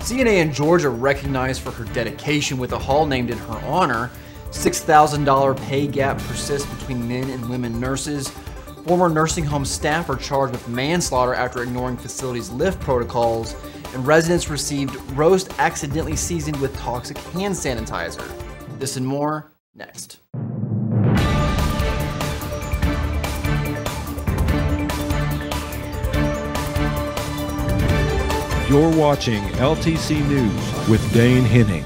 CNA in Georgia recognized for her dedication with a hall named in her honor. $6,000 pay gap persists between men and women nurses. Former nursing home staff are charged with manslaughter after ignoring facilities' lift protocols. And residents received roast accidentally seasoned with toxic hand sanitizer. This and more next. You're watching LTC News with Dane Henning.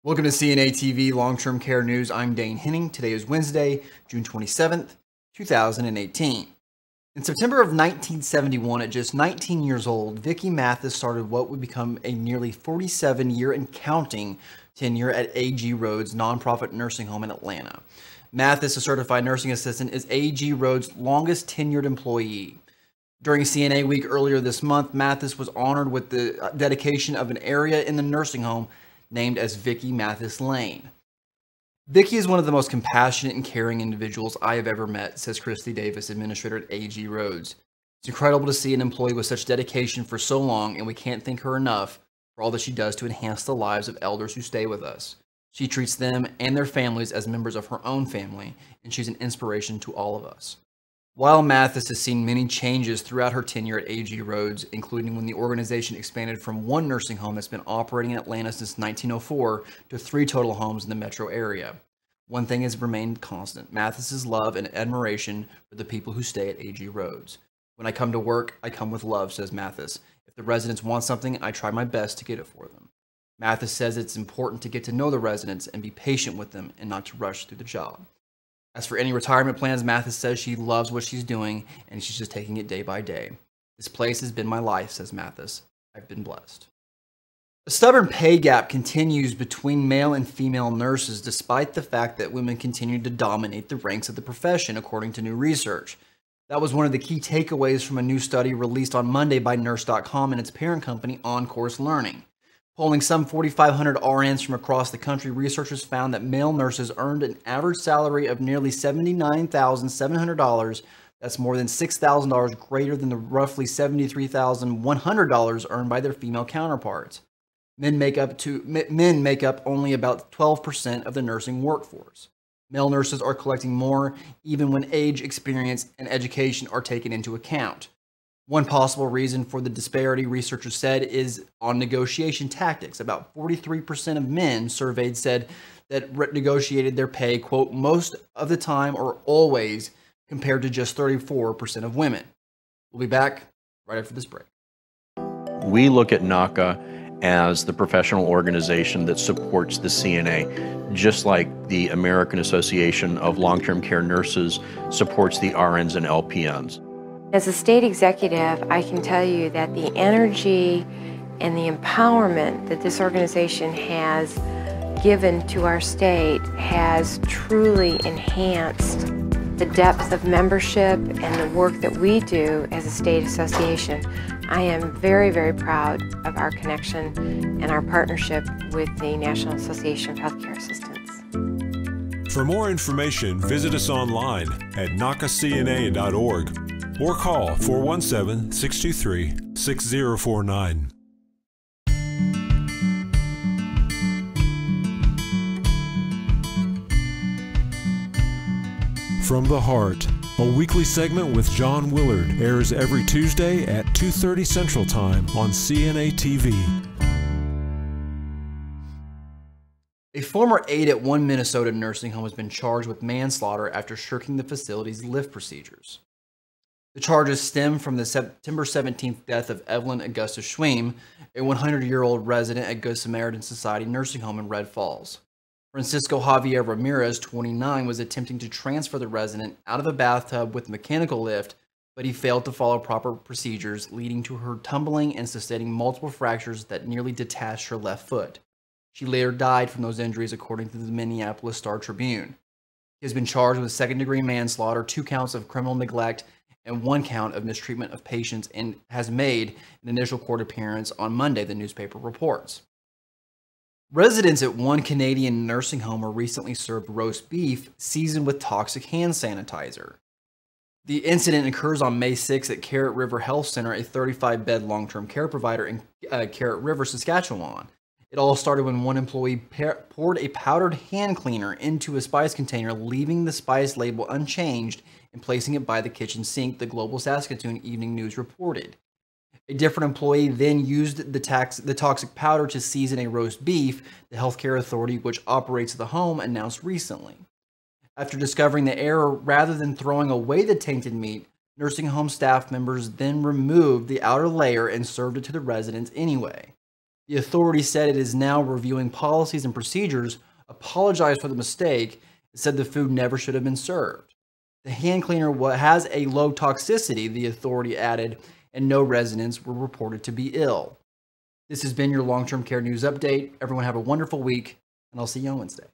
Welcome to CNA TV Long-Term Care News. I'm Dane Henning. Today is Wednesday, June 27th, 2018. In September of 1971, at just 19 years old, Vicki Mathis started what would become a nearly 47-year and counting tenure at A.G. Rhodes nonprofit nursing home in Atlanta. Mathis, a certified nursing assistant, is A.G. Rhodes' longest tenured employee. During CNA Week earlier this month, Mathis was honored with the dedication of an area in the nursing home named as Vicki Mathis Lane. Vicki is one of the most compassionate and caring individuals I have ever met, says Christy Davis, administrator at A.G. Rhodes. It's incredible to see an employee with such dedication for so long, and we can't thank her enough for all that she does to enhance the lives of elders who stay with us. She treats them and their families as members of her own family, and she's an inspiration to all of us. While Mathis has seen many changes throughout her tenure at A.G. Rhodes, including when the organization expanded from one nursing home that's been operating in Atlanta since 1904 to 3 total homes in the metro area, one thing has remained constant: Mathis's love and admiration for the people who stay at A.G. Rhodes. When I come to work, I come with love, says Mathis. If the residents want something, I try my best to get it for them. Mathis says it's important to get to know the residents and be patient with them and not to rush through the job. As for any retirement plans, Mathis says she loves what she's doing and she's just taking it day by day. This place has been my life, says Mathis. I've been blessed. A stubborn pay gap continues between male and female nurses despite the fact that women continue to dominate the ranks of the profession, according to new research. That was one of the key takeaways from a new study released on Monday by Nurse.com and its parent company, OnCourse Learning. Polling some 4,500 RNs from across the country, researchers found that male nurses earned an average salary of nearly $79,700. That's more than $6,000 greater than the roughly $73,100 earned by their female counterparts. Men make up only about 12% of the nursing workforce. Male nurses are collecting more, even when age, experience, and education are taken into account. One possible reason for the disparity, researchers said, is on negotiation tactics. About 43% of men surveyed said that negotiated their pay, quote, most of the time or always, compared to just 34% of women. We'll be back right after this break. We look at NACA as the professional organization that supports the CNA, just like the American Association of Long-Term Care Nurses supports the RNs and LPNs. As a state executive, I can tell you that the energy and the empowerment that this organization has given to our state has truly enhanced the depth of membership and the work that we do as a state association. I am very, very proud of our connection and our partnership with the National Association of Healthcare Assistants. For more information, visit us online at nacacna.org or call 417-623-6049. From the Heart, a weekly segment with John Willard, airs every Tuesday at 2:30 Central Time on CNA TV. A former aide at one Minnesota nursing home has been charged with manslaughter after shirking the facility's lift procedures. The charges stem from the September 17th death of Evelyn Augusta Schweem, a 100-year-old resident at Good Samaritan Society nursing home in Red Falls. Francisco Javier Ramirez, 29, was attempting to transfer the resident out of a bathtub with a mechanical lift, but he failed to follow proper procedures, leading to her tumbling and sustaining multiple fractures that nearly detached her left foot. She later died from those injuries, according to the Minneapolis Star-Tribune. He has been charged with second-degree manslaughter, 2 counts of criminal neglect, and 1 count of mistreatment of patients, and has made an initial court appearance on Monday, the newspaper reports. Residents at one Canadian nursing home were recently served roast beef seasoned with toxic hand sanitizer. The incident occurs on May 6 at Carrot River Health Center, a 35-bed long-term care provider in Carrot River, Saskatchewan. It all started when one employee poured a powdered hand cleaner into a spice container, leaving the spice label unchanged and placing it by the kitchen sink, the Global Saskatoon Evening News reported. A different employee then used the toxic powder to season a roast beef, the healthcare authority which operates the home announced recently. After discovering the error, rather than throwing away the tainted meat, nursing home staff members then removed the outer layer and served it to the residents anyway. The authority said it is now reviewing policies and procedures, apologized for the mistake, and said the food never should have been served. The hand cleaner has a low toxicity, the authority added, and no residents were reported to be ill. This has been your long-term care news update. Everyone have a wonderful week, and I'll see you on Wednesday.